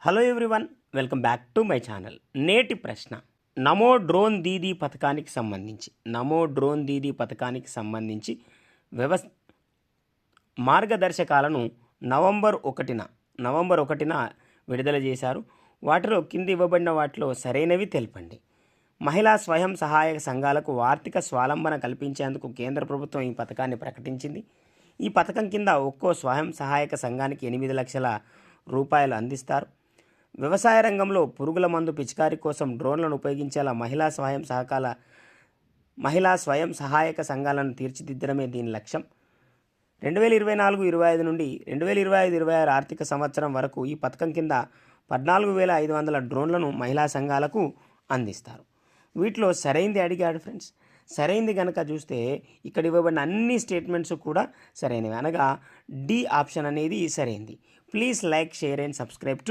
Hello everyone, welcome back to my channel. నేటి ప్రశ్న, నమో drone Didi పథకానికి సంబంధించి మార్గదర్శకాలను నవంబర్ ఒకటిన విడుదల చేశారు. వాటిలో కింది ఇవ్వబడిన వాటిలో సరైనవి తెలపండి. మహిళా స్వయం సహాయక సంఘాలకు ఆర్థిక స్వావలంబన కల్పించేందుకు కేంద్ర ప్రభుత్వం ఈ పథకాన్ని ప్రకటించింది. ఈ పథకం కింద ఒక్కో స్వయం సహాయక సంఘానికి 8 లక్షల రూపాయలు అందిస్తారు. వ్యవసాయ రంగంలో పురుగుల మందు పిచికారీ కోసం డ్రోన్లను ఉపయోగించేలా మహిళా స్వయం సహాయక సంఘాలను తీర్చిదిద్దడమే దీని లక్ష్యం. 2024-25 నుండి 2025-26 ఆర్థిక సంవత్సరం వరకు ఈ పథకం కింద 14,500 డ్రోన్లను మహిళా సంఘాలకు అందిస్తారు. వీటిలో సరైంది అడిగాడు ఫ్రెండ్స్. సరైంది కనుక చూస్తే ఇక్కడ ఇవ్వబడిన అన్ని స్టేట్మెంట్స్ కూడా సరైనవి, అనగా డి ఆప్షన్ అనేది సరైంది. Please like, share and subscribe to